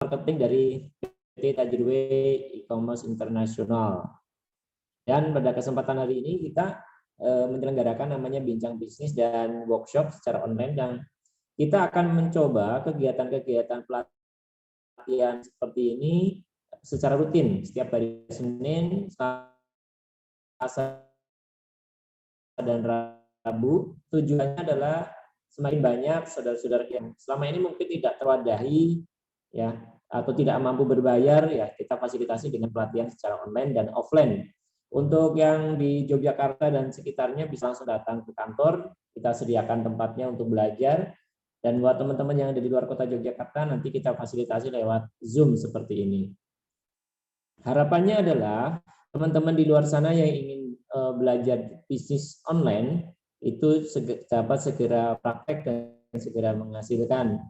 marketing dari PT Tajirway E-Commerce International. Dan pada kesempatan hari ini kita menyelenggarakan namanya Bincang Bisnis dan workshop secara online, yang kita akan mencoba kegiatan-kegiatan pelatihan seperti ini secara rutin setiap hari Senin, Selasa, dan Rabu. Tujuannya adalah semakin banyak saudara-saudara yang selama ini mungkin tidak terwadahi ya atau tidak mampu berbayar, ya kita fasilitasi dengan pelatihan secara online dan offline. Untuk yang di Yogyakarta dan sekitarnya bisa langsung datang ke kantor, kita sediakan tempatnya untuk belajar. Dan buat teman-teman yang ada di luar kota Yogyakarta, nanti kita fasilitasi lewat Zoom seperti ini. Harapannya adalah teman-teman di luar sana yang ingin belajar bisnis online itu dapat segera praktek dan segera menghasilkan.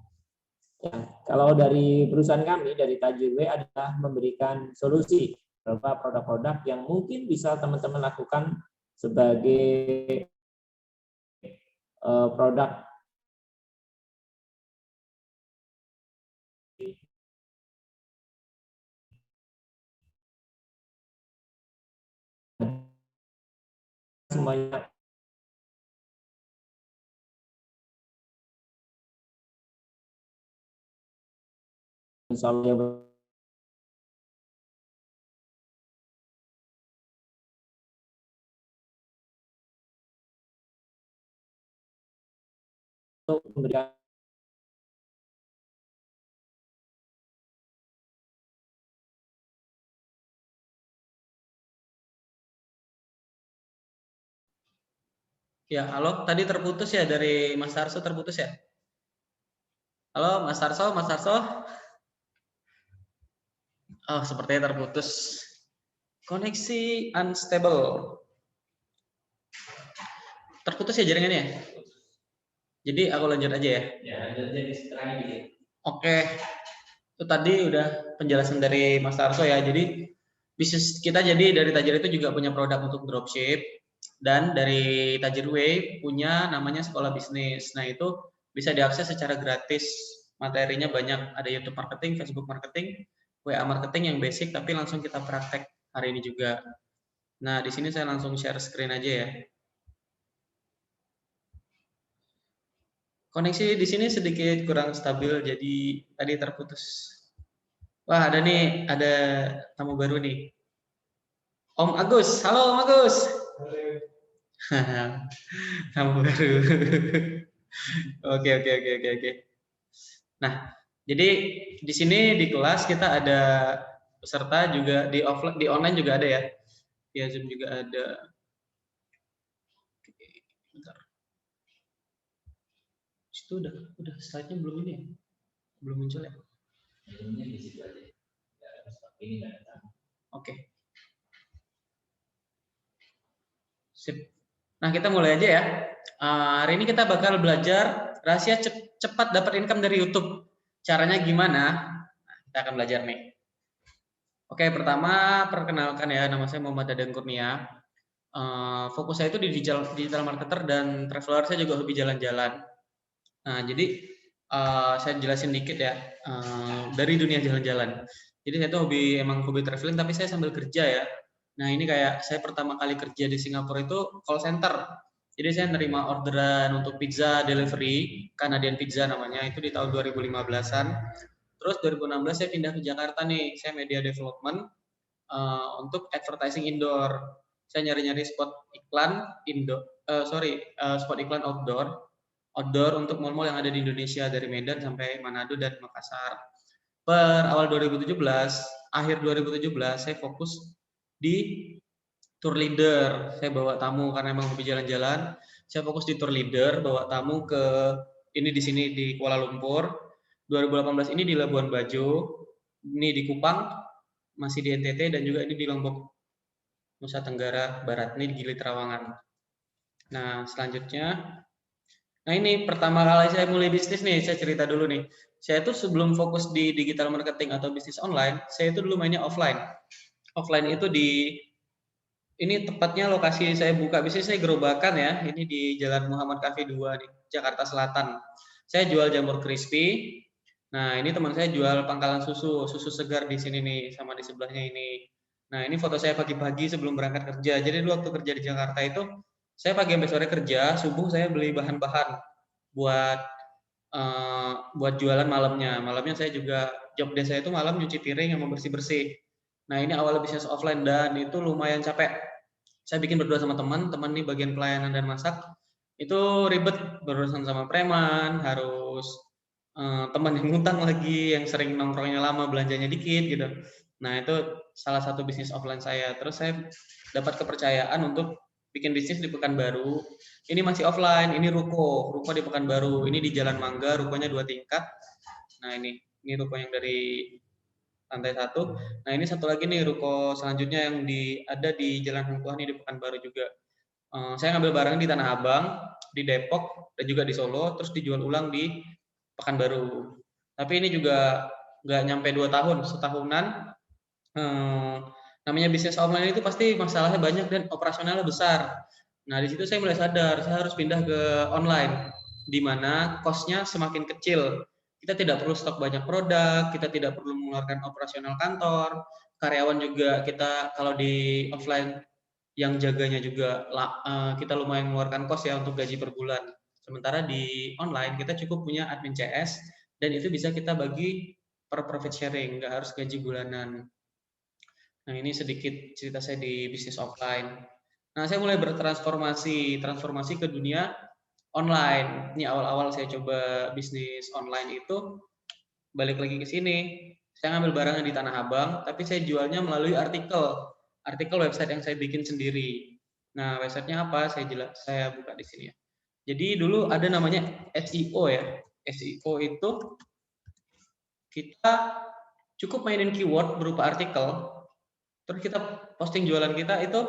Ya, kalau dari perusahaan kami dari Tajirway adalah memberikan solusi berupa produk-produk yang mungkin bisa teman-teman lakukan sebagai produk semuanya. Insya Allah untuk memberikan ya. Halo, tadi terputus ya, dari Mas Tarso terputus ya. Halo Mas Tarso, Mas Tarso. Oh, sepertinya terputus. Koneksi unstable. Terputus ya jaringannya ya? Jadi aku lanjut aja ya? Ya, lanjut aja setelah ini. Oke. Itu tadi udah penjelasan dari Mas Tarso ya. Jadi bisnis kita jadi dari Tajir itu juga punya produk untuk dropship. Dan dari Tajirway punya namanya sekolah bisnis. Nah itu bisa diakses secara gratis. Materinya banyak. Ada YouTube marketing, Facebook marketing, WA marketing yang basic tapi langsung kita praktek hari ini juga. Nah di sini saya langsung share screen aja ya. Koneksi di sini sedikit kurang stabil, jadi tadi terputus. Wah, ada nih, ada tamu baru nih. Om Agus. Halo Om Agus. Halo. Tamu baru. Oke. Nah, jadi di sini di kelas kita ada peserta juga, di offline, di online juga ada ya. Via Zoom juga ada. Bentar. Itu udah slide-nya belum ini ya? Belum muncul ya? Ini di situ aja. Ini Oke. Sip. Nah, kita mulai aja ya. Hari ini kita bakal belajar rahasia cepat dapat income dari YouTube. Caranya gimana? Nah, kita akan belajar nih. Oke, pertama perkenalkan ya, nama saya Muhammad Dadan Kurnia. Fokus saya itu di digital marketer dan traveler, saya juga hobi jalan-jalan. Nah, jadi saya jelasin dikit ya dari dunia jalan-jalan. Jadi saya tuh emang hobi traveling, tapi saya sambil kerja ya. Nah ini kayak saya pertama kali kerja di Singapura itu call center. Jadi saya nerima orderan untuk pizza delivery, Canadian Pizza namanya, itu di tahun 2015-an. Terus 2016 saya pindah ke Jakarta nih, saya media development untuk advertising indoor. Saya nyari-nyari spot iklan spot iklan outdoor untuk mall-mall yang ada di Indonesia, dari Medan sampai Manado dan Makassar. Per awal 2017, akhir 2017 saya fokus di tour leader. Saya bawa tamu karena memang hobi jalan-jalan. Saya fokus di tour leader, bawa tamu ke ini di sini di Kuala Lumpur. 2018 ini di Labuan Bajo, ini di Kupang, masih di NTT, dan juga ini di Lombok Nusa Tenggara Barat, ini di Gili Trawangan. Nah, selanjutnya, nah ini pertama kali saya mulai bisnis nih, saya cerita dulu nih. Saya tuh sebelum fokus di digital marketing atau bisnis online, saya itu dulu mainnya offline. Offline itu ini tepatnya lokasi saya buka bisnis, saya gerobakan ya. Ini di Jalan Muhammad Cafe 2 nih, Jakarta Selatan. Saya jual jamur crispy, Nah, ini teman saya jual pangkalan susu segar di sini nih, sama di sebelahnya ini. Nah, ini foto saya pagi-pagi sebelum berangkat kerja. Jadi dulu waktu kerja di Jakarta itu, saya pagi sampai sore kerja, subuh saya beli bahan-bahan buat buat jualan malamnya. Malamnya saya juga job desk saya itu malam nyuci piring sama bersih-bersih. Nah, ini awal bisnis offline dan itu lumayan capek. Saya bikin berdua sama teman nih bagian pelayanan dan masak. Itu ribet berurusan sama preman, harus teman yang ngutang lagi, yang sering nongkrongnya lama, belanjanya dikit gitu. Nah, itu salah satu bisnis offline saya. Terus saya dapat kepercayaan untuk bikin bisnis di Pekanbaru. Ini masih offline, ini ruko di Pekanbaru. Ini di Jalan Mangga, rukonya 2 tingkat. Nah, ini ruko yang dari lantai 1. Nah, ini satu lagi nih ruko selanjutnya yang ada di Jalan Hang Tuah nih di Pekanbaru juga. Saya ngambil barang di Tanah Abang, di Depok, dan juga di Solo, terus dijual ulang di Pekanbaru. Tapi ini juga nggak nyampe 2 tahun, setahunan. Namanya bisnis online itu pasti masalahnya banyak dan operasionalnya besar. Nah, di situ saya mulai sadar, saya harus pindah ke online, di mana cost-nya semakin kecil. Kita tidak perlu stok banyak produk, kita tidak perlu mengeluarkan operasional kantor, karyawan juga kita kalau di offline yang jaganya juga kita lumayan mengeluarkan cost ya untuk gaji per bulan. Sementara di online kita cukup punya admin CS dan itu bisa kita bagi per profit sharing, nggak harus gaji bulanan. Nah, ini sedikit cerita saya di bisnis offline. Nah, saya mulai transformasi ke dunia online. Ini awal-awal saya coba bisnis online itu, balik lagi ke sini. Saya ngambil barangnya di Tanah Abang, tapi saya jualnya melalui artikel website yang saya bikin sendiri. Nah, websitenya apa? Saya buka di sini ya. Jadi dulu ada namanya SEO ya. SEO itu kita cukup mainin keyword berupa artikel, terus kita posting jualan kita itu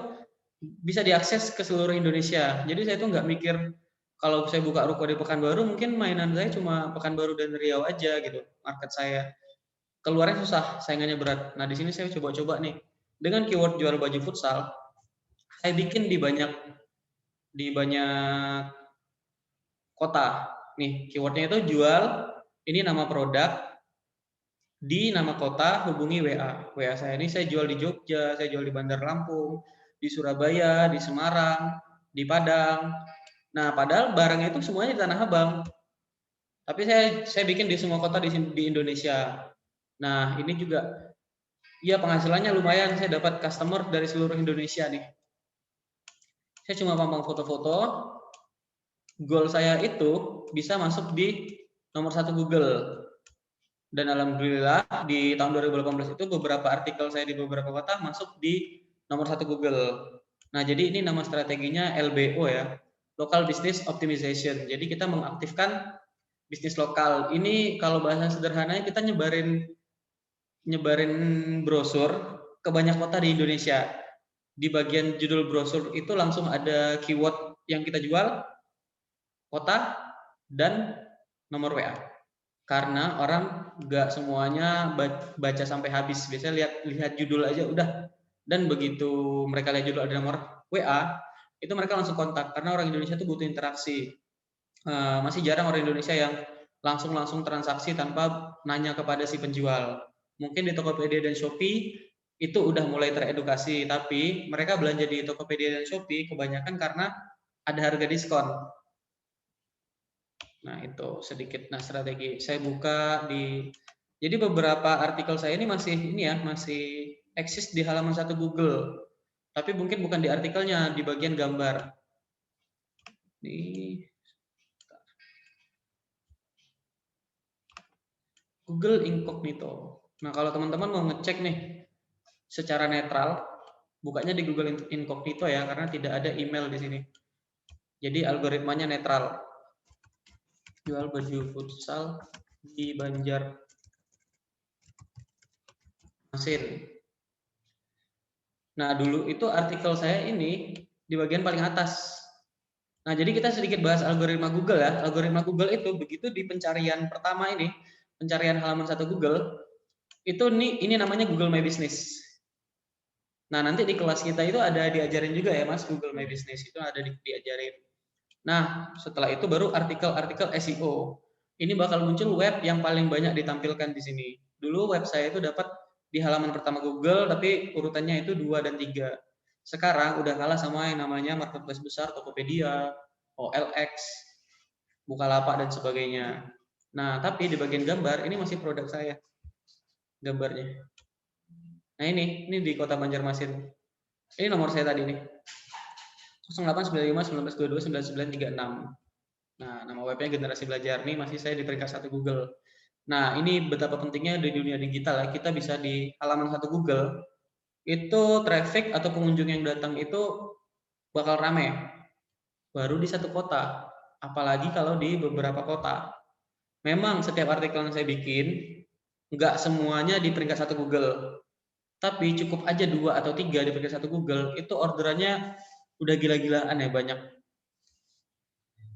bisa diakses ke seluruh Indonesia. Jadi saya tuh nggak mikir kalau saya buka ruko di Pekanbaru mungkin mainan saya cuma Pekanbaru dan Riau aja gitu. Market saya keluarnya susah, saingannya berat. Nah, di sini saya coba-coba nih dengan keyword jual baju futsal. Saya bikin di banyak kota. Nih, keywordnya itu jual ini nama produk di nama kota, hubungi WA. WA saya ini saya jual di Jogja, saya jual di Bandar Lampung, di Surabaya, di Semarang, di Padang. Nah, padahal barangnya itu semuanya di Tanah Abang. Tapi saya bikin di semua kota di Indonesia. Nah, ini juga ya penghasilannya lumayan, saya dapat customer dari seluruh Indonesia nih. Saya cuma pampang foto-foto, goal saya itu bisa masuk di nomor 1 Google. Dan alhamdulillah di tahun 2018 itu beberapa artikel saya di beberapa kota masuk di nomor 1 Google. Nah, jadi ini nama strateginya LBO ya, Local Business Optimization. Jadi kita mengaktifkan bisnis lokal. Ini kalau bahasa sederhananya kita nyebarin brosur ke banyak kota di Indonesia. Di bagian judul brosur itu langsung ada keyword yang kita jual, kota, dan nomor WA. Karena orang nggak semuanya baca sampai habis. Biasanya lihat judul aja udah. Dan begitu mereka lihat judul ada nomor WA, itu mereka langsung kontak. Karena orang Indonesia itu butuh interaksi. Masih jarang orang Indonesia yang langsung transaksi tanpa nanya kepada si penjual. Mungkin di Tokopedia dan Shopee itu udah mulai teredukasi, tapi mereka belanja di Tokopedia dan Shopee kebanyakan karena ada harga diskon. Nah, itu sedikit strategi. Saya buka jadi beberapa artikel saya ini masih eksis di halaman 1 Google. Tapi mungkin bukan di artikelnya, di bagian gambar. Di Google Incognito. Nah, kalau teman-teman mau ngecek nih secara netral, bukanya di Google Incognito ya, karena tidak ada email di sini. Jadi algoritmanya netral. Jual baju futsal di Banjarmasin. Nah, dulu itu artikel saya ini di bagian paling atas. Nah, jadi kita sedikit bahas algoritma Google ya. Algoritma Google itu begitu di pencarian pertama ini, pencarian halaman 1 Google, itu ini namanya Google My Business. Nah, nanti di kelas kita itu ada diajarin juga ya, Mas, Google My Business itu ada diajarin. Nah, setelah itu baru artikel-artikel SEO. ini bakal muncul web yang paling banyak ditampilkan di sini. Dulu web saya itu dapat di halaman pertama Google, tapi urutannya itu 2 dan 3. Sekarang udah kalah sama yang namanya marketplace besar, Tokopedia, OLX, Bukalapak, dan sebagainya. Nah, tapi di bagian gambar, ini masih produk saya, gambarnya. Nah, ini di Kota Banjarmasin. Ini nomor saya tadi nih. 0895 1922 9936. Nah, nama webnya Generasi Belajar nih, masih saya di peringkat 1 Google. Nah, ini betapa pentingnya di dunia digital ya, kita bisa di halaman 1 Google, itu traffic atau pengunjung yang datang itu bakal rame. Baru di satu kota, apalagi kalau di beberapa kota. Memang setiap artikel yang saya bikin, nggak semuanya di peringkat 1 Google. Tapi cukup aja 2 atau 3 di peringkat 1 Google, itu orderannya udah gila-gilaan ya, banyak.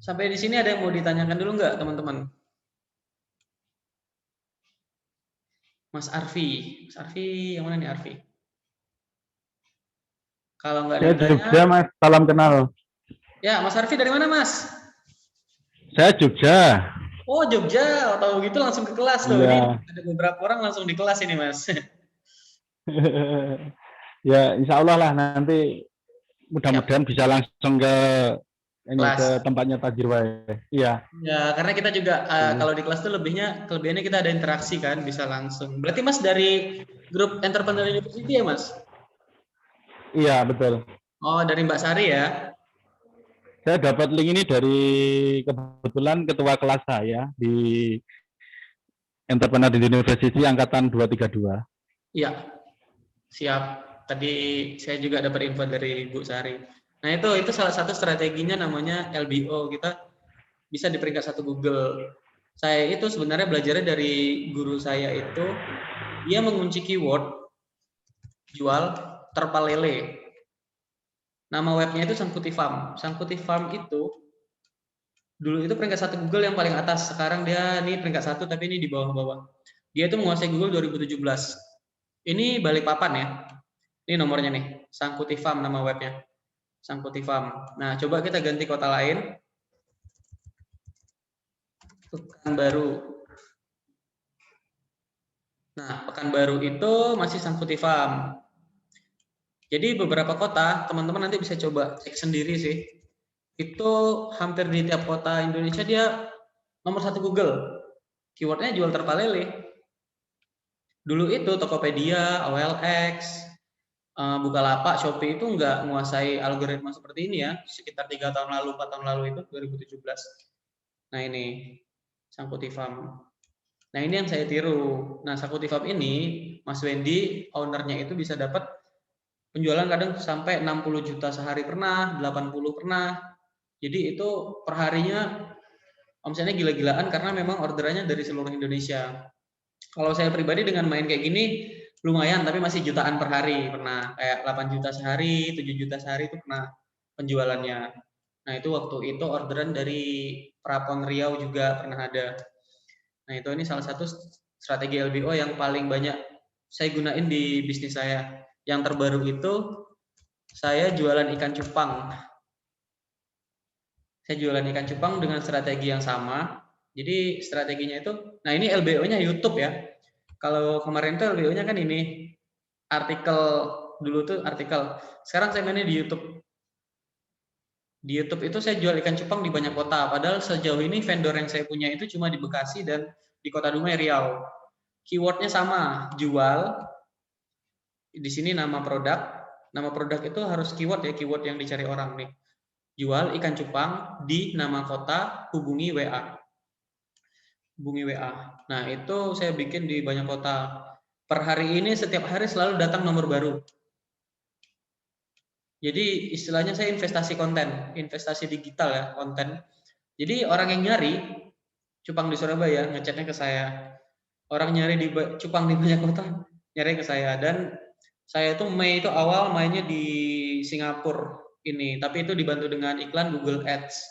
Sampai di sini ada yang mau ditanyakan dulu nggak, teman-teman? Mas Arfi. Mas Arfi, yang mana nih Arfi? Kalau nggak ada yang tanya, Jogja, Mas. Salam kenal. ya, Mas Arfi dari mana, Mas? Saya Jogja. Oh, Jogja. Tahu gitu langsung ke kelas tuh. Iya. Ini ada beberapa orang langsung di kelas ini, Mas. Ya, insya Allah lah nanti mudah-mudahan bisa langsung ke ini Kelas. ke tempatnya Tajirway. Iya. Ya, karena kita juga kalau di kelas tuh kelebihannya kita ada interaksi kan, bisa langsung. Berarti Mas dari grup Entrepreneur University ya, Mas? Iya, betul. Oh, dari Mbak Sari ya? Saya dapat link ini dari kebetulan ketua kelas saya di Entrepreneur University angkatan 232. Iya. Siap. Tadi saya juga dapat info dari Bu Sari. Nah, itu salah satu strateginya namanya LBO. Kita bisa di peringkat 1 Google. Saya itu sebenarnya belajarnya dari guru saya itu, dia mengunci keyword jual terpal lele. Nama webnya itu Sangkuti Farm. Sangkuti Farm itu dulu itu peringkat 1 Google yang paling atas. Sekarang dia nih peringkat 1 tapi ini di bawah-bawah. Dia itu menguasai Google 2017. Ini Balikpapan ya. Ini nomornya nih. Sangkuti Farm nama webnya. Sangkuti Farm. Nah, coba kita ganti kota lain. Pekanbaru. Nah, Pekanbaru itu masih Sangkuti Farm. Jadi beberapa kota, teman-teman nanti bisa coba cek sendiri sih. Itu hampir di tiap kota Indonesia dia nomor 1 Google. Keywordnya jual terpal lele. Dulu itu Tokopedia, OLX, Bukalapak, Shopee itu nggak menguasai algoritma seperti ini ya. Sekitar 3 tahun lalu, 4 tahun lalu itu 2017. Nah ini Sangkuti Farm. Nah ini yang saya tiru. Nah Sangkuti Farm ini Mas Wendy, ownernya itu bisa dapat penjualan kadang sampai 60 juta sehari pernah, 80 pernah. Jadi itu perharinya omsetnya gila-gilaan karena memang orderannya dari seluruh Indonesia. Kalau saya pribadi dengan main kayak gini lumayan, tapi masih jutaan per hari pernah. Kayak 8 juta sehari, 7 juta sehari itu pernah penjualannya. Nah itu waktu itu orderan dari Prapon Riau juga pernah ada. Nah itu ini salah satu strategi LBO yang paling banyak saya gunain di bisnis saya. Yang terbaru itu saya jualan ikan cupang. Saya jualan ikan cupang dengan strategi yang sama. Jadi strateginya itu, nah ini LBO-nya YouTube ya. Kalau kemarin tuh LBO-nya kan ini artikel, dulu tuh artikel. Sekarang saya mainnya di YouTube. Di YouTube itu saya jual ikan cupang di banyak kota. Padahal sejauh ini vendor yang saya punya itu cuma di Bekasi dan di Kota Dumai, Riau. Keywordnya sama, jual. Di sini nama produk itu harus keyword ya, keyword yang dicari orang nih. Jual ikan cupang di nama kota, hubungi WA. Hubungi WA. Nah, itu saya bikin di banyak kota. Per hari ini setiap hari selalu datang nomor baru. Jadi istilahnya saya investasi konten, investasi digital ya, konten. Jadi orang yang nyari cupang di Surabaya ngechatnya ke saya. Orang nyari di cupang di banyak kota nyari ke saya, dan saya itu Mei itu awal mainnya di Singapura ini, tapi itu dibantu dengan iklan Google Ads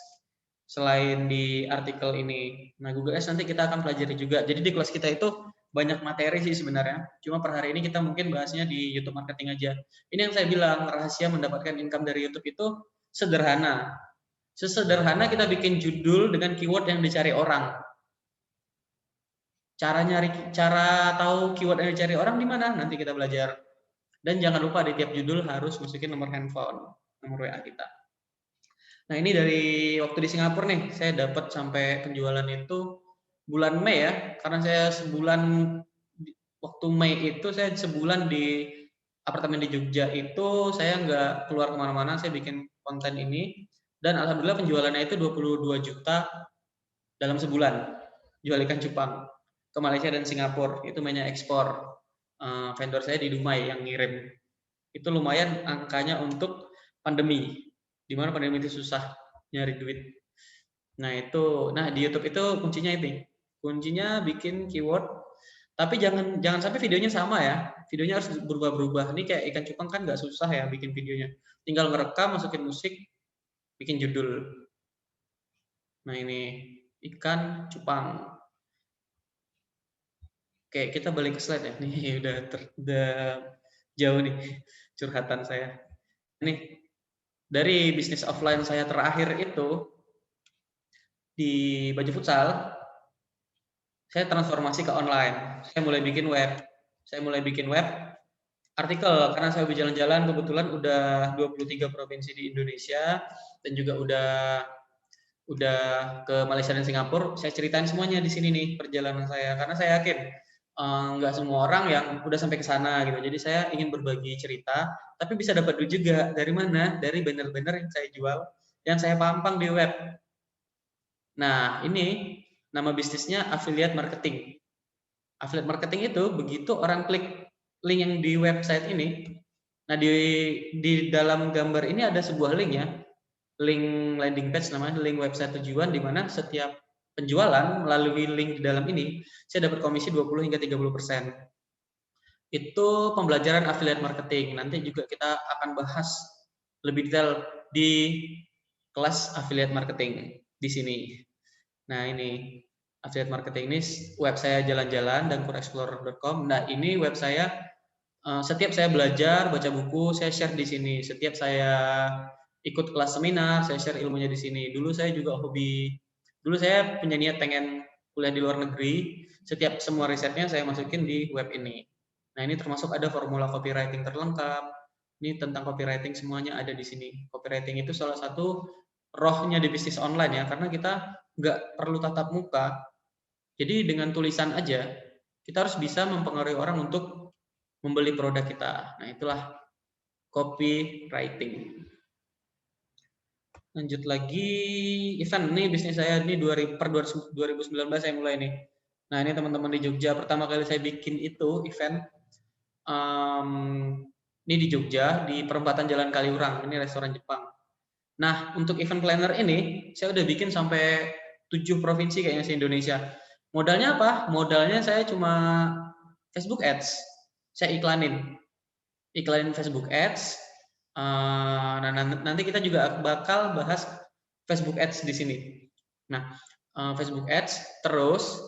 selain di artikel ini. Nah, Google Ads nanti kita akan pelajari juga. Jadi di kelas kita itu banyak materi sih sebenarnya. Cuma per hari ini kita mungkin bahasnya di YouTube marketing aja. Ini yang saya bilang, rahasia mendapatkan income dari YouTube itu sederhana. Sesederhana kita bikin judul dengan keyword yang dicari orang. cara tahu keyword yang dicari orang di mana, nanti kita belajar. Dan jangan lupa di tiap judul harus masukin nomor handphone, nomor WA kita. Nah, ini dari waktu di Singapura nih, saya dapat sampai penjualan itu bulan Mei ya, karena saya sebulan waktu Mei itu saya sebulan di apartemen di Jogja itu saya nggak keluar kemana-mana, saya bikin konten ini dan alhamdulillah penjualannya itu 22 juta dalam sebulan jual ikan cupang ke Malaysia dan Singapura, itu mainnya ekspor. Vendor saya di Dumai yang ngirim. Itu lumayan angkanya untuk pandemi, di mana pandemi itu susah nyari duit. Nah di YouTube itu kuncinya itu, kuncinya bikin keyword, tapi jangan sampai videonya sama ya, videonya harus berubah-berubah. Ini kayak ikan cupang kan nggak susah ya bikin videonya, tinggal ngerekam, masukin musik, bikin judul. Nah ini ikan cupang. Oke, kita balik ke slide ya. Nih udah jauh nih curhatan saya. Nih dari bisnis offline saya terakhir itu di baju futsal, saya transformasi ke online. Saya mulai bikin web artikel karena saya berjalan-jalan, kebetulan udah 23 provinsi di Indonesia dan juga udah ke Malaysia dan Singapura. Saya ceritain semuanya di sini nih perjalanan saya, karena saya yakin nggak semua orang yang udah sampai ke sana gitu. Jadi saya ingin berbagi cerita, tapi bisa dapat duit juga. Dari mana? Dari banner-banner yang saya jual, yang saya pampang di web. Nah, ini nama bisnisnya affiliate marketing. Affiliate marketing itu begitu orang klik link yang di website ini, nah di dalam gambar ini ada sebuah link ya, link landing page namanya, link website tujuan, di mana setiap penjualan melalui link di dalam ini, saya dapat komisi 20 hingga 30%. Itu pembelajaran affiliate marketing. Nanti juga kita akan bahas lebih detail di kelas affiliate marketing di sini. Nah, ini affiliate marketing ini web saya jalan-jalan dan kurexplorer.com. Nah, ini web saya setiap saya belajar, baca buku, saya share di sini. Setiap saya ikut kelas seminar, saya share ilmunya di sini. Dulu saya punya niat pengen kuliah di luar negeri. Semua risetnya saya masukin di web ini. Nah, ini termasuk ada formula copywriting terlengkap. Ini tentang copywriting semuanya ada di sini. Copywriting itu salah satu rohnya di bisnis online ya, karena kita nggak perlu tatap muka. Jadi dengan tulisan aja kita harus bisa mempengaruhi orang untuk membeli produk kita. Nah, itulah copywriting. Lanjut lagi, event ini bisnis saya ini 2019 saya mulai nih. Nah, ini teman-teman di Jogja, pertama kali saya bikin itu event ini di Jogja, di perempatan Jalan Kaliurang, ini restoran Jepang. Nah, untuk event planner ini saya udah bikin sampai 7 provinsi kayaknya se-Indonesia. Modalnya apa? Modalnya saya cuma Facebook Ads. Saya iklanin Facebook Ads. Nah, nanti kita juga bakal bahas Facebook Ads di sini. Nah, Facebook Ads, terus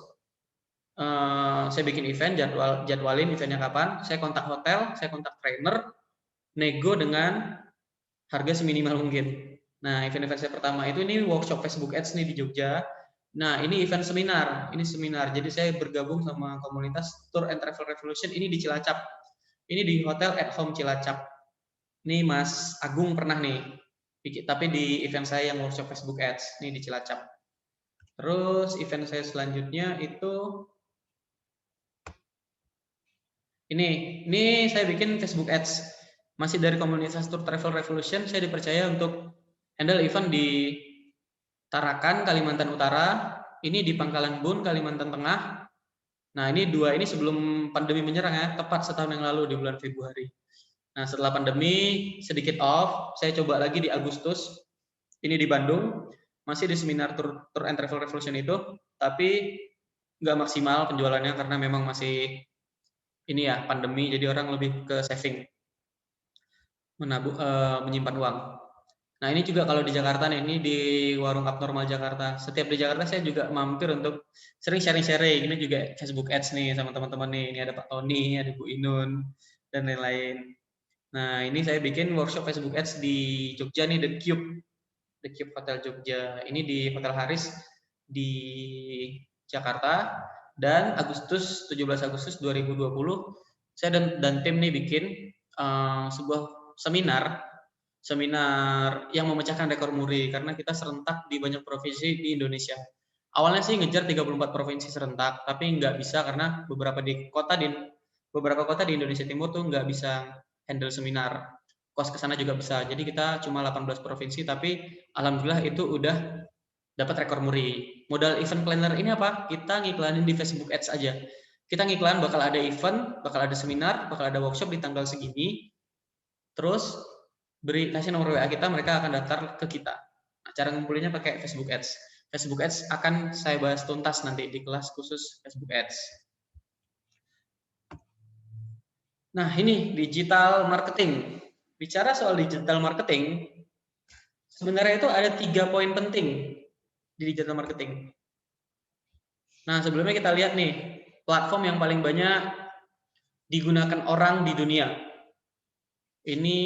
saya bikin event, jadwalin eventnya kapan, saya kontak hotel, saya kontak trainer, nego dengan harga seminimal mungkin. Nah, event saya pertama itu ini workshop Facebook Ads nih di Jogja. Nah, ini event seminar, jadi saya bergabung sama komunitas Tour and Travel Revolution ini di Cilacap. Ini di Hotel at Home Cilacap. Ini Mas Agung pernah nih, tapi di event saya yang workshop Facebook Ads, ini di Cilacap. Terus event saya selanjutnya itu ini saya bikin Facebook Ads, masih dari komunitas Tour Travel Revolution. Saya dipercaya untuk handle event di Tarakan, Kalimantan Utara, ini di Pangkalan Bun, Kalimantan Tengah. Nah, ini sebelum pandemi menyerang ya, tepat setahun yang lalu di bulan Februari. Nah, setelah pandemi sedikit off, saya coba lagi di Agustus. Ini di Bandung, masih di seminar Tour and Travel Revolution itu, tapi nggak maksimal penjualannya karena memang masih ini ya pandemi, jadi orang lebih ke saving, menyimpan uang. Nah, ini juga kalau di Jakarta nih, ini di Warung Abnormal Jakarta. Setiap di Jakarta saya juga mampir untuk sering sharing-sharing. Ini juga Facebook Ads nih sama teman-teman nih. Ini ada Pak Tony, ada Bu Inun, dan lain-lain. Nah, ini saya bikin workshop Facebook Ads di Jogja nih, The Cube Hotel Jogja. Ini di Hotel Haris di Jakarta. Dan 17 Agustus 2020 saya dan tim nih bikin sebuah seminar yang memecahkan rekor muri karena kita serentak di banyak provinsi di Indonesia. Awalnya sih ngejar 34 provinsi serentak, tapi nggak bisa karena beberapa kota di Indonesia Timur tuh nggak bisa handle seminar. Kos ke sana juga bisa. Jadi kita cuma 18 provinsi, tapi alhamdulillah itu udah dapat rekor muri. Modal event planner ini apa? Kita ngiklanin di Facebook Ads aja. Kita ngiklan bakal ada event, bakal ada seminar, bakal ada workshop di tanggal segini. Terus kasih nomor WA kita, mereka akan daftar ke kita. Nah, cara ngumpulinnya pakai Facebook Ads. Facebook Ads akan saya bahas tuntas nanti di kelas khusus Facebook Ads. Nah, ini digital marketing. Bicara soal digital marketing, sebenarnya itu ada 3 poin penting di digital marketing. Nah, sebelumnya kita lihat nih, platform yang paling banyak digunakan orang di dunia. Ini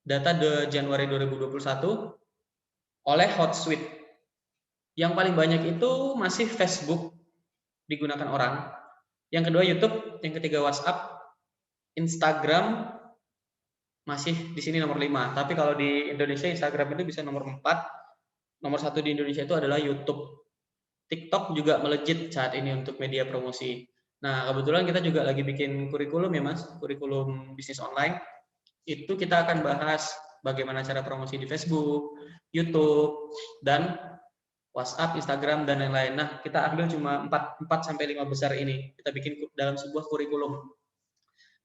data Januari 2021 oleh Hootsuite. Yang paling banyak itu masih Facebook digunakan orang. Yang kedua YouTube, yang ketiga WhatsApp, Instagram masih di sini nomor 5. Tapi kalau di Indonesia Instagram itu bisa nomor 4. Nomor 1 di Indonesia itu adalah YouTube. TikTok juga melejit saat ini untuk media promosi. Nah, kebetulan kita juga lagi bikin kurikulum ya Mas, kurikulum bisnis online. Itu kita akan bahas bagaimana cara promosi di Facebook, YouTube, dan WhatsApp, Instagram, dan lain-lain. Nah, kita ambil cuma 4-5 besar ini. Kita bikin dalam sebuah kurikulum.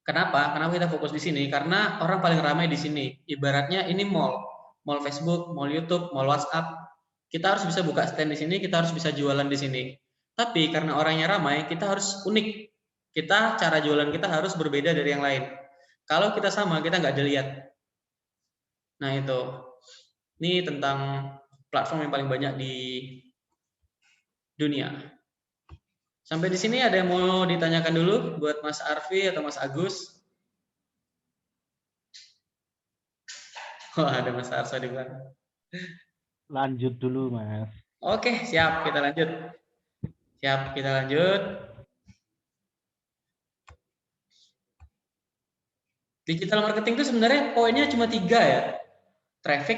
Kenapa? Kenapa kita fokus di sini? Karena orang paling ramai di sini. Ibaratnya ini mall Facebook, mall YouTube, mall WhatsApp. Kita harus bisa buka stand di sini, kita harus bisa jualan di sini. Tapi karena orangnya ramai, kita harus unik. Cara jualan kita harus berbeda dari yang lain. Kalau kita sama, kita nggak dilihat. Nah itu. Ini tentang platform yang paling banyak di dunia. Sampai di sini ada yang mau ditanyakan dulu buat Mas Arfi atau Mas Agus? Wah, ada Mas Arso di belakang. Lanjut dulu, Mas. Oke, siap. Kita lanjut. Digital marketing itu sebenarnya poinnya cuma 3 ya. Traffic,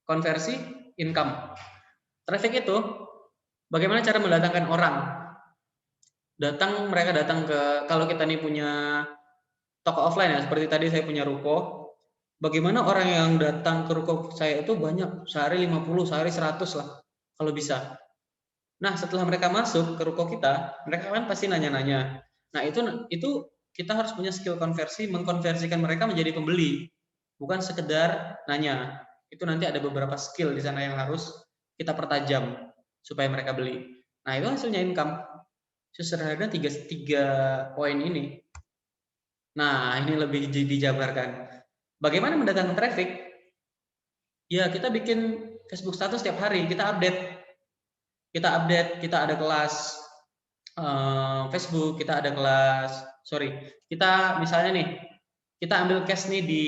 konversi, income. Traffic itu bagaimana cara mendatangkan orang. Mereka datang ke, kalau kita nih punya toko offline ya, seperti tadi saya punya ruko. Bagaimana orang yang datang ke ruko saya itu banyak, sehari 50, sehari 100 lah, kalau bisa. Nah, setelah mereka masuk ke ruko kita, mereka kan pasti nanya-nanya. Nah, itu kita harus punya skill konversi, mengkonversikan mereka menjadi pembeli, bukan sekedar nanya. Itu nanti ada beberapa skill di sana yang harus kita pertajam supaya mereka beli. Nah, itu hasilnya income. Sesederhana 3 poin ini. Nah, ini lebih dijabarkan. Bagaimana mendatangkan traffic? Ya, kita bikin Facebook status setiap hari, kita update, kita ada kelas Facebook, kita ada kelas, kita misalnya nih, kita ambil case nih di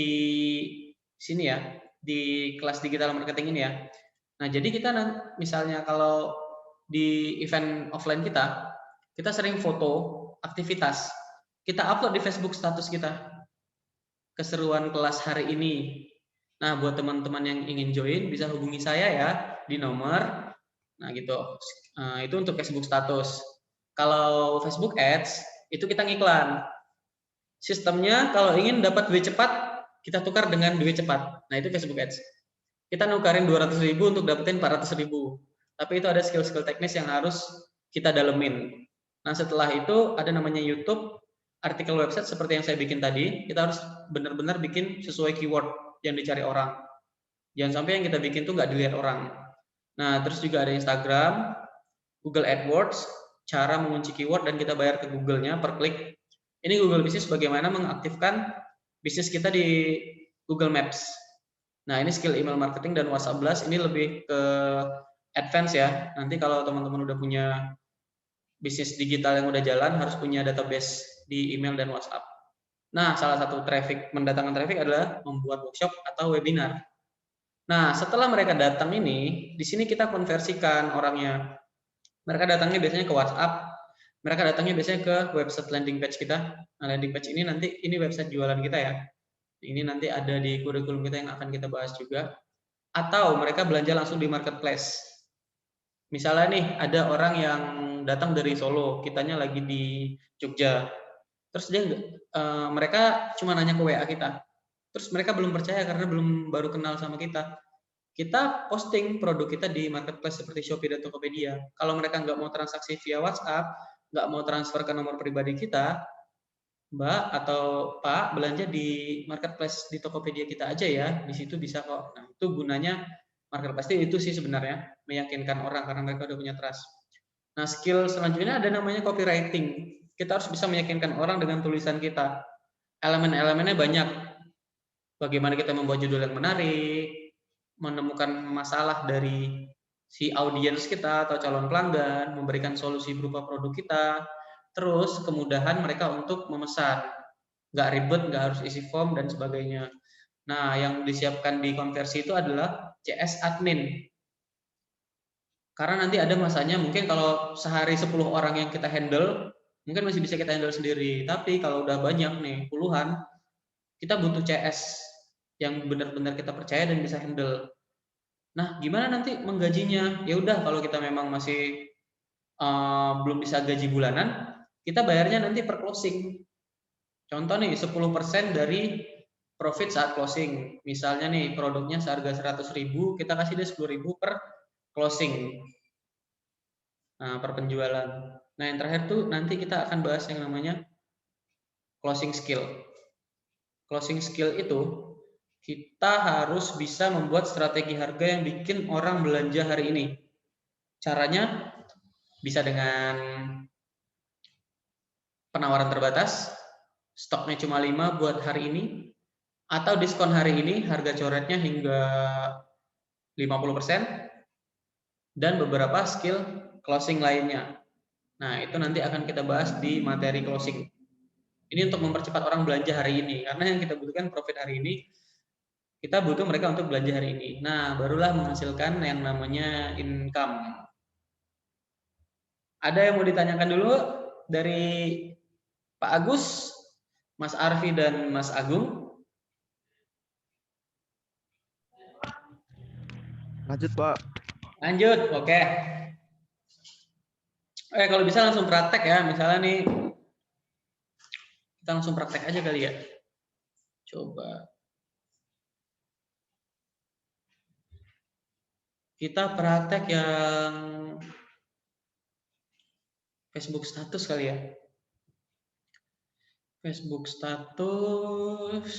sini ya, di kelas digital marketing ini ya. Nah, jadi kita misalnya kalau di event offline kita sering foto aktivitas, kita upload di Facebook status kita, keseruan kelas hari ini. Nah, buat teman-teman yang ingin join bisa hubungi saya ya di nomor. Nah, gitu. Itu untuk Facebook status. Kalau Facebook Ads itu kita ngiklan. Sistemnya kalau ingin dapat duit cepat, kita tukar dengan duit cepat. Nah, itu Facebook Ads. Kita nukarin 200.000 untuk dapetin 400.000. Tapi itu ada skill-skill teknis yang harus kita dalemin. Nah, setelah itu ada namanya YouTube, artikel website seperti yang saya bikin tadi. Kita harus benar-benar bikin sesuai keyword yang dicari orang. Jangan sampai yang kita bikin tuh nggak dilihat orang. Nah, terus juga ada Instagram, Google AdWords, cara mengunci keyword dan kita bayar ke Google-nya per klik. Ini Google Business bagaimana mengaktifkan bisnis kita di Google Maps. Nah, ini skill email marketing dan WhatsApp Blast, ini lebih ke advance ya. Nanti kalau teman-teman udah punya bisnis digital yang udah jalan, harus punya database di email dan WhatsApp. Nah, salah satu mendatangkan traffic adalah membuat workshop atau webinar. Nah, setelah mereka datang ini, di sini kita konversikan orangnya. Mereka datangnya biasanya ke WhatsApp, mereka datangnya biasanya ke website landing page kita. Nah, landing page ini nanti ini website jualan kita ya. Ini nanti ada di kurikulum kita yang akan kita bahas juga. Atau mereka belanja langsung di marketplace. Misalnya nih ada orang yang datang dari Solo, kitanya lagi di Jogja. Terus dia mereka cuma nanya ke WA kita. Terus mereka belum percaya karena baru kenal sama kita. Kita posting produk kita di marketplace seperti Shopee dan Tokopedia. Kalau mereka nggak mau transaksi via WhatsApp, nggak mau transfer ke nomor pribadi kita, Mbak atau Pak belanja di marketplace di Tokopedia kita aja ya, di situ bisa kok. Nah, itu gunanya marketplace itu sih sebenarnya, meyakinkan orang karena mereka udah punya trust. Nah, skill selanjutnya ada namanya copywriting. Kita harus bisa meyakinkan orang dengan tulisan kita. Elemen-elemennya banyak. Bagaimana kita membuat judul yang menarik, menemukan masalah dari si audiens kita atau calon pelanggan, memberikan solusi berupa produk kita, terus kemudahan mereka untuk memesan, nggak ribet, nggak harus isi form dan sebagainya. Nah, yang disiapkan di konversi itu adalah CS admin. Karena nanti ada masanya mungkin kalau sehari 10 orang yang kita handle, mungkin masih bisa kita handle sendiri. Tapi kalau udah banyak nih, puluhan, kita butuh CS yang benar-benar kita percaya dan bisa handle. Nah, gimana nanti menggajinya? Ya udah, kalau kita memang masih belum bisa gaji bulanan, kita bayarnya nanti per closing. Contoh nih, 10% dari profit saat closing. Misalnya nih, produknya seharga 100.000, kita kasih dia 10.000 per closing. Nah, per penjualan. Nah, yang terakhir tuh nanti kita akan bahas yang namanya closing skill. Closing skill itu kita harus bisa membuat strategi harga yang bikin orang belanja hari ini. Caranya bisa dengan penawaran terbatas, stoknya cuma 5 buat hari ini, atau diskon hari ini, harga coretnya hingga 50%, dan beberapa skill closing lainnya. Nah, itu nanti akan kita bahas di materi closing. Ini untuk mempercepat orang belanja hari ini, karena yang kita butuhkan profit hari ini, kita butuh mereka untuk belanja hari ini. Nah, barulah menghasilkan yang namanya income. Ada yang mau ditanyakan dulu dari Pak Agus, Mas Arfi, dan Mas Agung? Lanjut, Pak. Lanjut, oke. Kalau bisa langsung praktek ya. Misalnya nih, kita langsung praktek aja kali ya. Coba. Kita praktek yang Facebook status kali ya. Facebook status.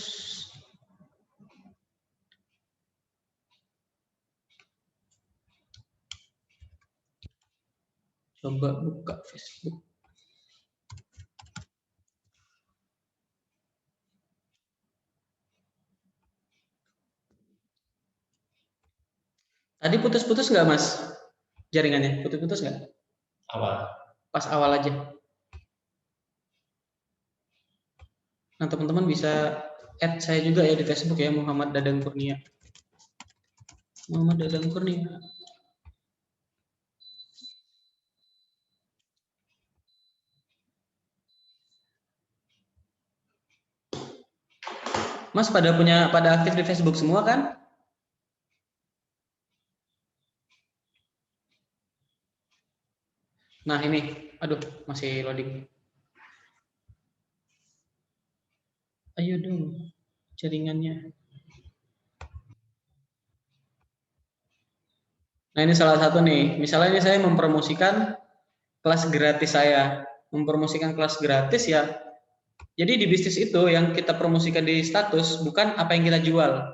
Coba buka Facebook. Tadi putus-putus nggak, Mas? Jaringannya putus-putus nggak? Awal. Pas awal aja. Nah, teman-teman bisa add saya juga ya di Facebook ya, Muhammad Dadang Kurnia. Muhammad Dadang Kurnia. Mas pada aktif di Facebook semua kan? Nah, ini, aduh, masih loading. Ayo dong, jaringannya. Nah, ini salah satu nih. Misalnya ini saya mempromosikan kelas gratis saya. Mempromosikan kelas gratis ya. Jadi di bisnis itu yang kita promosikan di status bukan apa yang kita jual.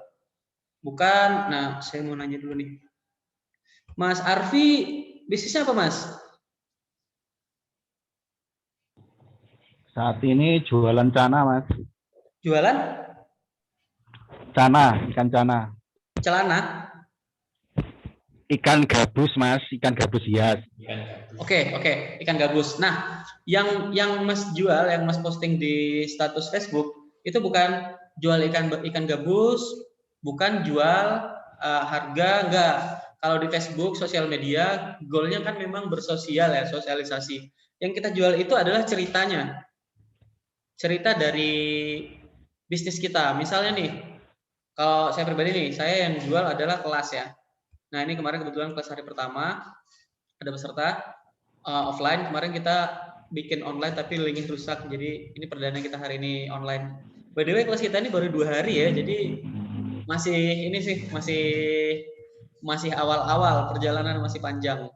Bukan, nah saya mau nanya dulu nih. Mas Arfi, bisnisnya apa, Mas? Saat ini jualan cana, Mas. Jualan? Cana, ikan cana. Celana? Ikan gabus, Mas. Ikan gabus hias. Oke, ikan gabus. Nah, yang Mas jual, yang Mas posting di status Facebook, itu bukan jual ikan gabus, bukan jual harga, enggak. Kalau di Facebook, sosial media, goalnya kan memang bersosial ya, sosialisasi. Yang kita jual itu adalah ceritanya. Cerita dari bisnis kita. Misalnya nih, kalau saya pribadi nih, saya yang jual adalah kelas ya. Nah, ini kemarin kebetulan kelas hari pertama, ada peserta offline. Kemarin kita bikin online tapi linknya rusak. Jadi ini perdana kita hari ini online. By the way, kelas kita ini baru 2 hari ya. Jadi masih ini sih, masih awal-awal, perjalanan masih panjang.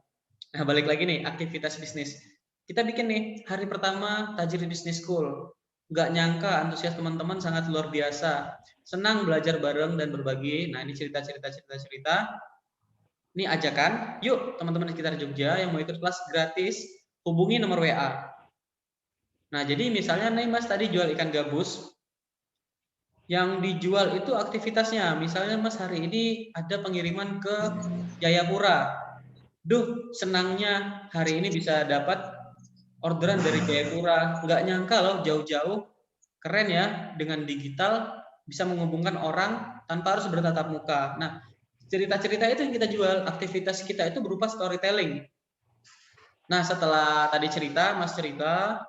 Nah, balik lagi nih, aktivitas bisnis. Kita bikin nih, hari pertama Tajir Business School. Nggak nyangka antusias teman-teman sangat luar biasa. Senang belajar bareng dan berbagi. Nah, ini cerita-cerita. Ini ajakan, yuk teman-teman di sekitar Jogja yang mau ikut kelas gratis, hubungi nomor WA. Nah, jadi misalnya nih Mas tadi jual ikan gabus, yang dijual itu aktivitasnya. Misalnya Mas hari ini ada pengiriman ke Jayapura. Duh, senangnya hari ini bisa dapat orderan dari Jayapura. Nggak nyangka loh, jauh-jauh. Keren ya, dengan digital bisa menghubungkan orang tanpa harus bertatap muka. Nah, cerita-cerita itu yang kita jual. Aktivitas kita itu berupa storytelling. Nah, setelah tadi cerita, Mas cerita,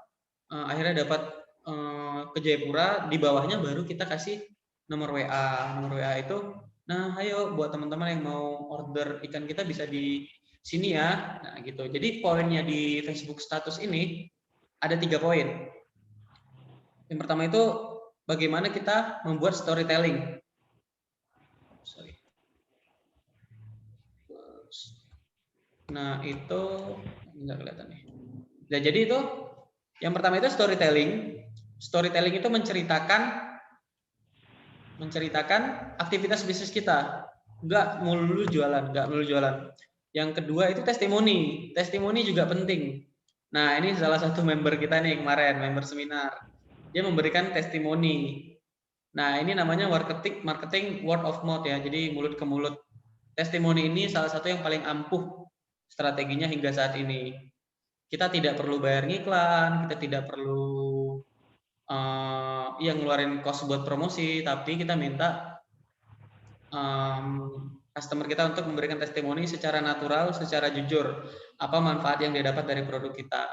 akhirnya dapat ke Jayapura, di bawahnya baru kita kasih nomor WA. Nomor WA itu, nah ayo buat teman-teman yang mau order ikan kita bisa di sini ya. Nah gitu. Jadi poinnya di Facebook status ini ada 3 poin. Yang pertama itu bagaimana kita membuat storytelling. Nah itu nggak kelihatan nih. Nah jadi itu yang pertama itu storytelling. Storytelling itu menceritakan aktivitas bisnis kita. Nggak melulu jualan. Yang kedua itu testimoni. Testimoni juga penting. Nah, ini salah satu member kita nih kemarin, member seminar. Dia memberikan testimoni. Nah, ini namanya marketing word of mouth ya. Jadi mulut ke mulut. Testimoni ini salah satu yang paling ampuh strateginya hingga saat ini. Kita tidak perlu bayar ngiklan, kita tidak perlu yang ngeluarin cost buat promosi, tapi kita minta customer kita untuk memberikan testimoni secara natural, secara jujur, apa manfaat yang dia dapat dari produk kita.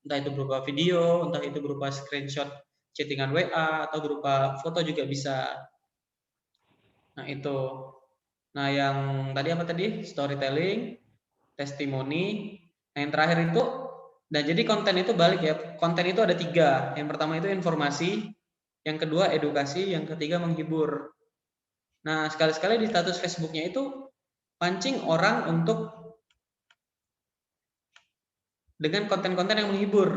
Entah itu berupa video, entah itu berupa screenshot chattingan WA, atau berupa foto juga bisa. Nah itu. Nah yang tadi apa tadi? Storytelling, testimoni. Nah, yang terakhir itu, nah jadi konten itu balik ya. Konten itu ada 3. Yang pertama itu informasi, yang kedua edukasi, yang ketiga menghibur. Nah, sekali-sekali di status Facebooknya itu pancing orang untuk dengan konten-konten yang menghibur.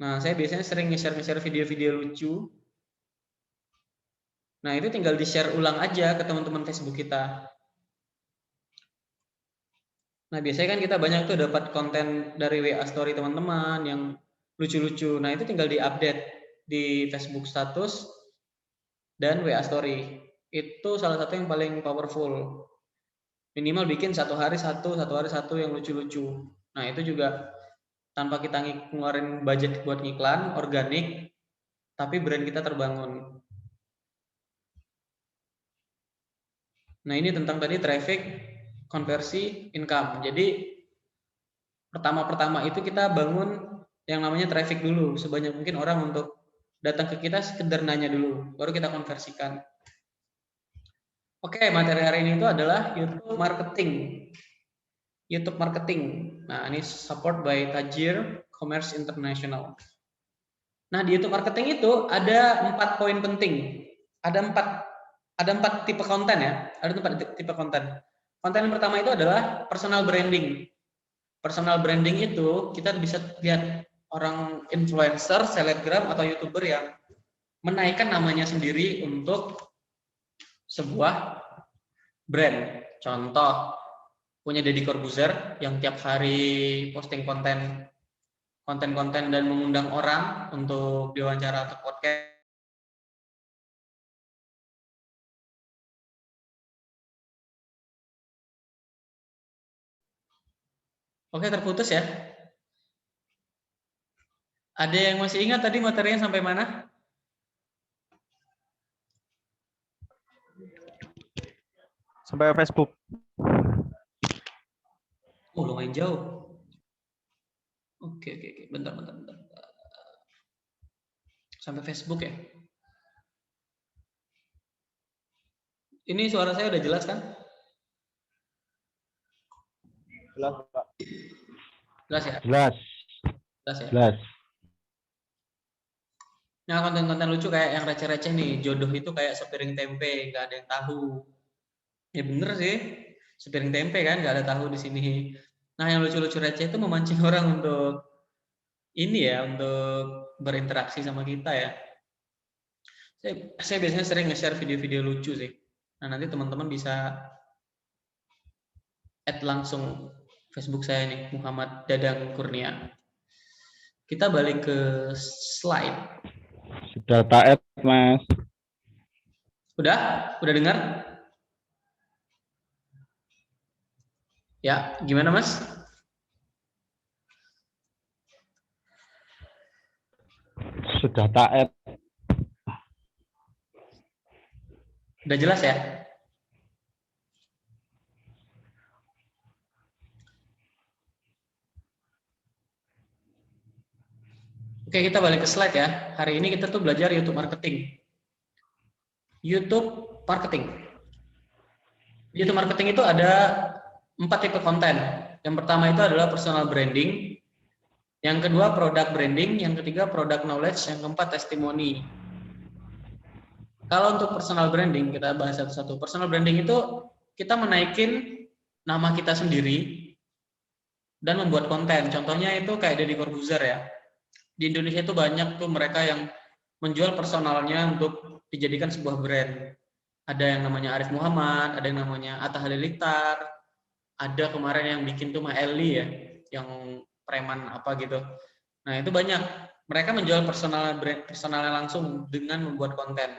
Nah, saya biasanya sering nge-share video-video lucu. Nah, itu tinggal di-share ulang aja ke teman-teman Facebook kita. Nah, biasanya kan kita banyak tuh dapat konten dari WA story teman-teman yang lucu-lucu. Nah, itu tinggal di-update di Facebook status dan WA story. Itu salah satu yang paling powerful. Minimal bikin satu hari satu yang lucu-lucu. Nah, itu juga tanpa kita ngeluarin budget buat ngiklan, organik, tapi brand kita terbangun. Nah, ini tentang tadi traffic, konversi, income. Jadi pertama-pertama itu kita bangun yang namanya traffic dulu, sebanyak mungkin orang untuk datang ke kita sekedar nanya dulu, baru kita konversikan. Oke, materi hari ini itu adalah YouTube marketing. YouTube marketing. Nah, ini support by Tajir Commerce International. Nah, di YouTube marketing itu ada 4 poin penting. Ada 4 tipe konten ya. Ada 4 tipe konten. Konten yang pertama itu adalah personal branding. Personal branding itu kita bisa lihat orang influencer, selebgram atau YouTuber yang menaikkan namanya sendiri untuk sebuah brand. Contoh, punya Deddy Corbuzier yang tiap hari posting konten dan mengundang orang untuk diwawancara atau podcast. Oke, terputus ya. Ada yang masih ingat tadi materinya sampai mana? Sampai Facebook. Oh, lumayan jauh. Oke. Bentar. Sampai Facebook ya. Ini suara saya udah jelas kan? Jelas, Pak. Jelas ya? Jelas. Jelas ya? Jelas. Nah, konten-konten lucu kayak yang receh-receh nih, jodoh itu kayak sepiring tempe, nggak ada yang tahu. Ya bener sih, sepiring tempe kan, nggak ada tahu di sini. Nah, yang lucu-lucu receh itu memancing orang untuk ini ya, untuk berinteraksi sama kita ya. Saya biasanya sering nge-share video-video lucu sih. Nah, nanti teman-teman bisa add langsung Facebook saya nih, Muhammad Dadang Kurnia. Kita balik ke slide. Sudah taat, Mas. Udah dengar? Ya, gimana Mas? Sudah taat. Udah jelas ya? Oke, kita balik ke slide ya. Hari ini kita tuh belajar YouTube marketing. YouTube marketing. YouTube marketing itu ada 4 tipe konten. Yang pertama itu adalah personal branding. Yang kedua product branding. Yang ketiga product knowledge. Yang keempat testimoni. Kalau untuk personal branding, kita bahas satu-satu. Personal branding itu kita menaikin nama kita sendiri dan membuat konten. Contohnya itu kayak Deddy Corbuzier ya. Di Indonesia itu banyak tuh mereka yang menjual personalnya untuk dijadikan sebuah brand. Ada yang namanya Arif Muhammad, ada yang namanya Atta Halilintar, ada kemarin yang bikin tuh Maeli ya, yang preman apa gitu. Nah itu banyak. Mereka menjual personalnya langsung dengan membuat konten.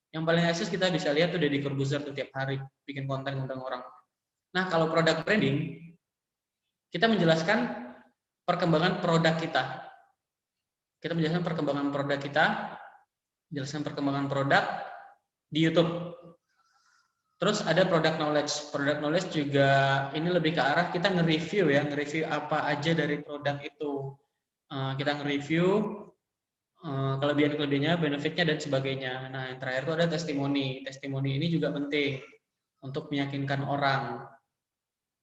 Yang paling eksis kita bisa lihat tuh Deddy Corbuzier tuh tiap hari bikin konten undang orang. Nah kalau product branding, kita menjelaskan perkembangan produk kita. Kita menjelaskan perkembangan produk kita, jelaskan perkembangan produk di YouTube. Terus ada product knowledge. Product knowledge juga ini lebih ke arah kita nge-review ya, nge-review apa aja dari produk itu. Kita nge-review kelebihan-kelebihannya, benefitnya dan sebagainya. Nah, yang terakhir itu ada testimoni. Testimoni ini juga penting untuk meyakinkan orang.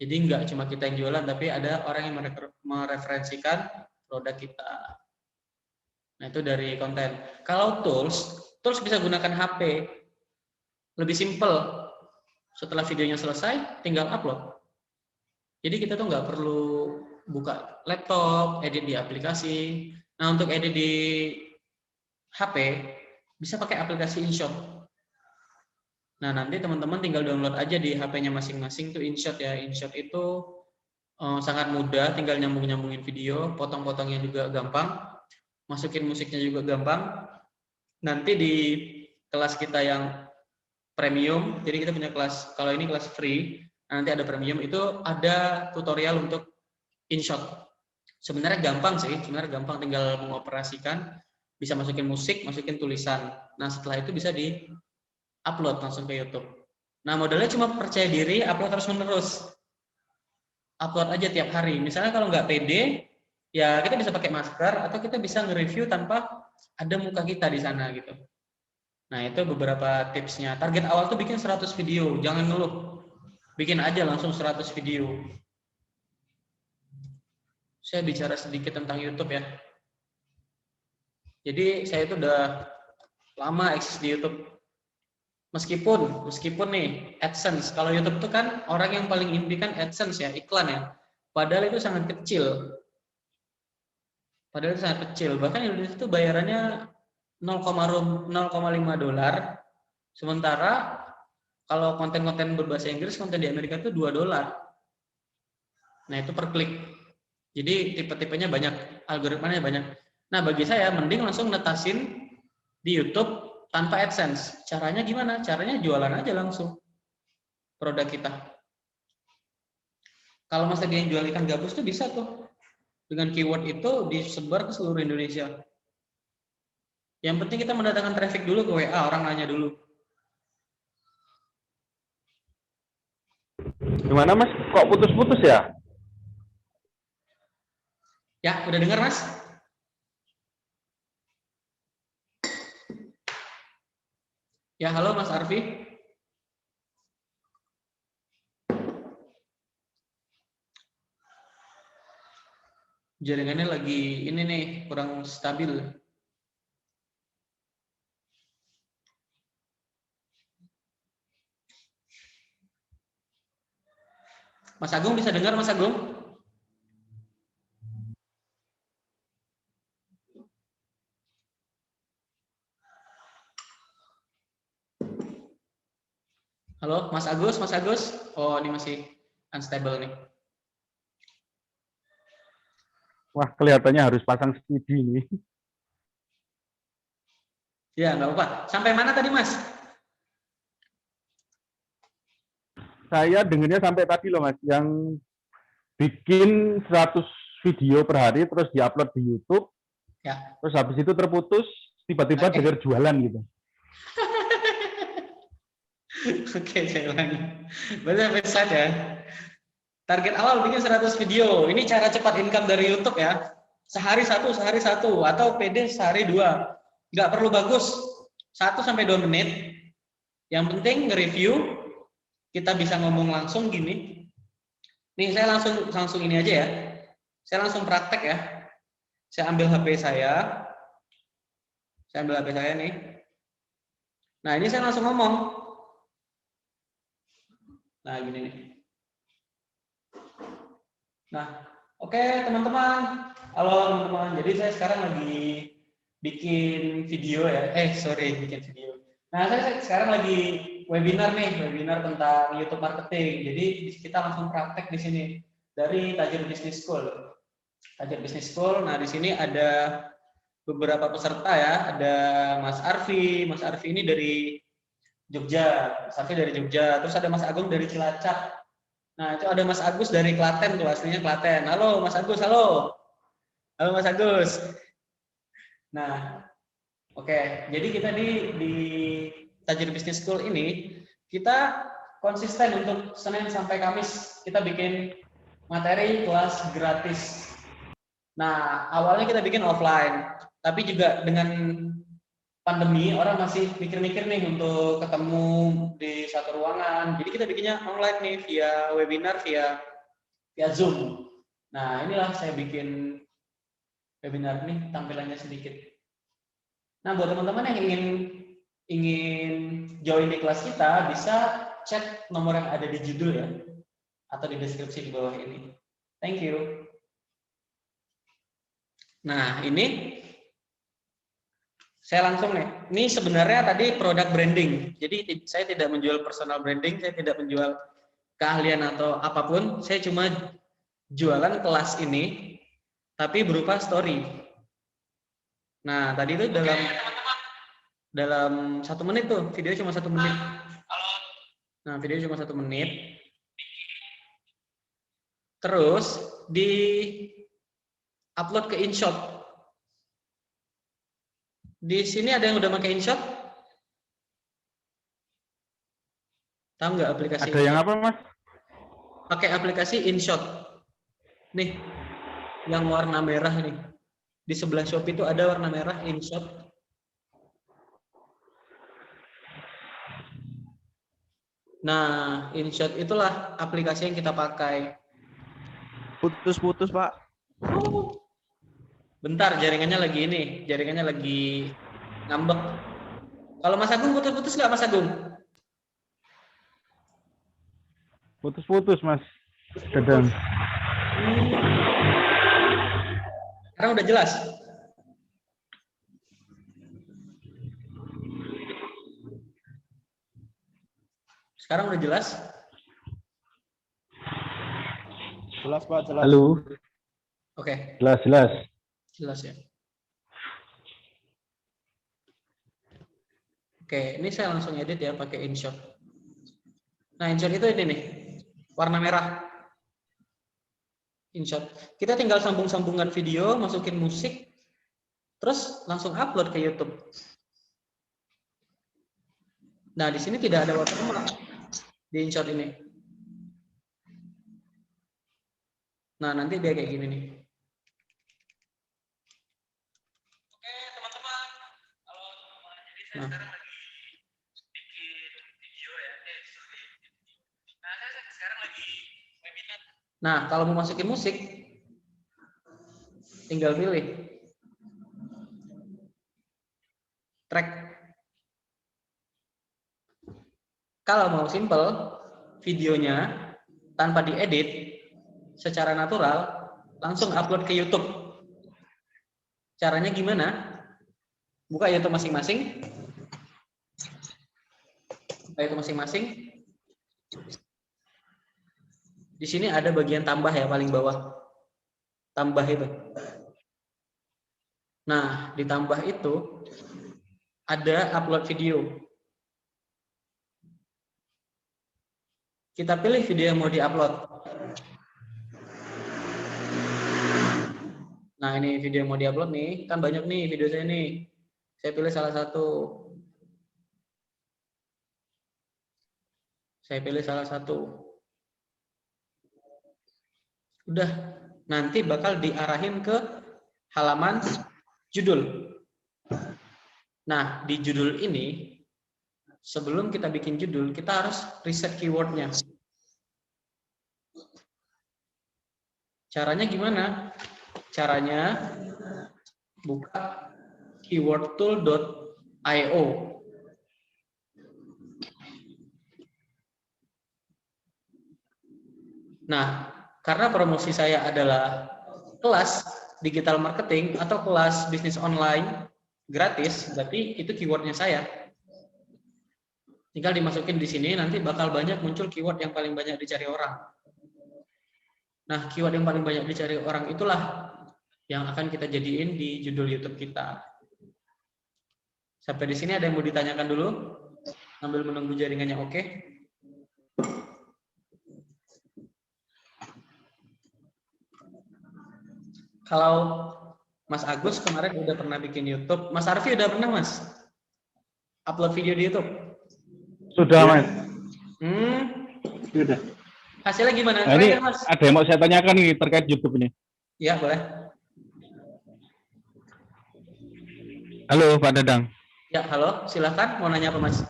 Jadi nggak cuma kita yang jualan, tapi ada orang yang mereferensikan produk kita. Nah, itu dari konten. Kalau tools bisa gunakan HP. Lebih simple. Setelah videonya selesai, tinggal upload. Jadi kita tuh nggak perlu buka laptop, edit di aplikasi. Nah, untuk edit di HP, bisa pakai aplikasi InShot. Nah, nanti teman-teman tinggal download aja di HP-nya masing-masing tuh InShot ya. InShot itu sangat mudah, tinggal nyambung-nyambungin video, potong-potongnya juga gampang. Masukin musiknya juga gampang. Nanti di kelas kita yang premium, jadi kita punya kelas, kalau ini kelas free, nanti ada premium, itu ada tutorial untuk InShot. Sebenarnya gampang sih, tinggal mengoperasikan, bisa masukin musik, masukin tulisan. Nah setelah itu bisa di-upload langsung ke YouTube. Nah modalnya cuma percaya diri, upload terus menerus. Upload aja tiap hari. Misalnya kalau nggak pede, ya kita bisa pakai masker atau kita bisa nge-review tanpa ada muka kita di sana gitu. Nah, itu beberapa tipsnya. Target awal tuh bikin 100 video, jangan ngeluh. Bikin aja langsung 100 video. Saya bicara sedikit tentang YouTube ya. Jadi, saya itu udah lama eksis di YouTube. Meskipun nih AdSense, kalau YouTube itu kan orang yang paling inti kan AdSense ya, iklan ya. Padahal itu sangat kecil. Bahkan Indonesia itu bayarannya 0,5 dolar. Sementara kalau konten-konten berbahasa Inggris, konten di Amerika itu $2. Nah, itu per klik. Jadi tipe-tipenya banyak, algoritmanya banyak. Nah, bagi saya mending langsung netasin di YouTube tanpa AdSense. Caranya gimana? Caranya jualan aja langsung produk kita. Kalau Mas tadi yang jual ikan gabus tuh bisa tuh. Dengan keyword itu disebar ke seluruh Indonesia. Yang penting kita mendatangkan traffic dulu ke WA, orang nanya dulu. Gimana Mas? Kok putus-putus ya? Ya, udah dengar Mas? Ya, halo Mas Arfi. Jaringannya lagi ini nih, kurang stabil. Mas Agung bisa dengar Mas Agung? Halo, Mas Agus, Mas Agus. Oh, ini masih unstable nih. Wah, kelihatannya harus pasang speedy nih. Ya, nggak apa-apa. Sampai mana tadi, Mas? Saya dengarnya sampai tadi loh, Mas, yang bikin 100 video per hari terus diupload di YouTube. Ya. Terus habis itu terputus, tiba-tiba dengar jualan gitu. Oke, saya ulangi. Berarti sampai saja. Target awal bikin 100 video. Ini cara cepat income dari YouTube ya. Sehari satu, atau PD sehari 2. Nggak perlu bagus. 1-2 menit. Yang penting nge-review. Kita bisa ngomong langsung gini. Nih, saya langsung ini aja ya. Saya langsung praktek ya. Saya ambil HP saya. Saya ambil HP saya nih. Nah, ini saya langsung ngomong. Nah, gini nih. Nah, oke teman-teman. Halo teman-teman. Jadi saya sekarang lagi bikin video ya. Bikin video. Nah, saya sekarang lagi webinar nih, webinar tentang YouTube marketing. Jadi kita langsung praktek di sini dari Tajir Business School. Tajir Business School. Nah, di sini ada beberapa peserta ya. Ada Mas Arfi. Mas Arfi ini dari Jogja. Mas Arfi dari Jogja. Terus ada Mas Agung dari Cilacap. Nah, itu ada Mas Agus dari Klaten tuh, aslinya Klaten. Halo Mas Agus, halo. Halo Mas Agus. Nah, oke. Jadi kita di Tajir Business School ini, kita konsisten untuk Senin sampai Kamis kita bikin materi kelas gratis. Nah, awalnya kita bikin offline, tapi juga dengan pandemi orang masih mikir-mikir nih untuk ketemu di satu ruangan. Jadi kita bikinnya online nih via webinar, via Zoom. Nah, inilah saya bikin webinar nih tampilannya sedikit. Nah, buat teman-teman yang ingin join di kelas kita bisa cek nomor yang ada di judul ya atau di deskripsi di bawah ini. Thank you. Nah, ini saya langsung nih. Ini sebenarnya tadi produk branding. Jadi saya tidak menjual personal branding, saya tidak menjual keahlian atau apapun. Saya cuma jualan kelas ini, tapi berupa story. Nah, tadi itu dalam 1 menit tuh, video cuma 1 menit. Nah, video cuma 1 menit. Terus di upload ke InShot. Di sini ada yang udah pakai InShot? Tahu nggak aplikasi? Ada yang apa, Mas? Pakai aplikasi InShot. Nih, yang warna merah nih. Di sebelah Shopee itu ada warna merah InShot. Nah, InShot itulah aplikasi yang kita pakai. Putus-putus, Pak. Bentar, jaringannya lagi ngambek. Kalau Mas Agung putus-putus nggak, Mas Agung? Putus-putus, Mas. Kadang. Sekarang udah jelas? Sekarang udah jelas? Jelas, Pak, jelas. Halo. Oke. Jelas. Jelas ya. Oke, ini saya langsung edit ya pakai InShot. Nah, InShot itu ini nih, warna merah. InShot. Kita tinggal sambung-sambungkan video, masukin musik, terus langsung upload ke YouTube. Nah, di sini tidak ada watermark di InShot ini. Nah, nanti dia kayak gini nih. Nah. Nah, kalau mau masukin musik, tinggal pilih track. Kalau mau simple, videonya tanpa diedit, secara natural, langsung upload ke YouTube. Caranya gimana? Buka YouTube masing-masing. Buka YouTube masing-masing. Di sini ada bagian tambah ya, paling bawah. Tambah itu. Nah, di tambah itu ada upload video. Kita pilih video yang mau diupload. Nah, ini video yang mau diupload nih, kan banyak nih video saya nih. Saya pilih salah satu. Saya pilih salah satu. Udah, nanti bakal diarahin ke halaman judul. Nah, di judul ini, sebelum kita bikin judul, kita harus riset keywordnya. Caranya gimana? Caranya buka keywordtool.io. Nah, karena promosi saya adalah kelas digital marketing atau kelas bisnis online gratis, berarti itu keywordnya saya. Tinggal dimasukin di sini, nanti bakal banyak muncul keyword yang paling banyak dicari orang. Nah, keyword yang paling banyak dicari orang itulah yang akan kita jadiin di judul YouTube kita. Sampai di sini ada yang mau ditanyakan dulu? Sambil menunggu jaringannya oke. Kalau Mas Agus kemarin udah pernah bikin YouTube, Mas Arfi udah pernah Mas upload video di YouTube? Sudah, Mas. Sudah. Hasilnya gimana? Nah, ini Mas? ada yang mau saya tanyakan nih terkait YouTube ini. Ya, boleh. Halo, Pak Dadang. Ya, halo. Silakan. Mau nanya apa, Mas?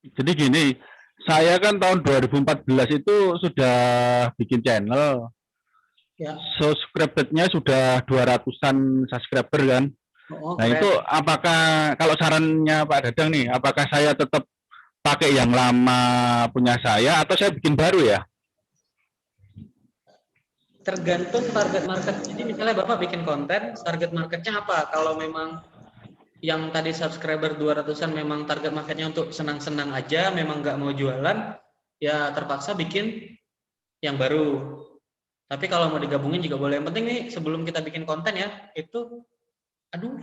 Jadi gini, saya kan tahun 2014 itu sudah bikin channel. Ya. Subscriber-nya sudah 200-an subscriber kan. Oh, Nah, keren. itu apakah, kalau sarannya Pak Dadang nih, apakah saya tetap pakai yang lama punya saya atau saya bikin baru ya? Tergantung target market. Jadi misalnya Bapak bikin konten, target marketnya apa? Kalau memang yang tadi subscriber 200-an memang target marketnya untuk senang-senang aja, memang nggak mau jualan, ya terpaksa bikin yang baru. Tapi kalau mau digabungin juga boleh. Yang penting nih sebelum kita bikin konten ya, itu, aduh,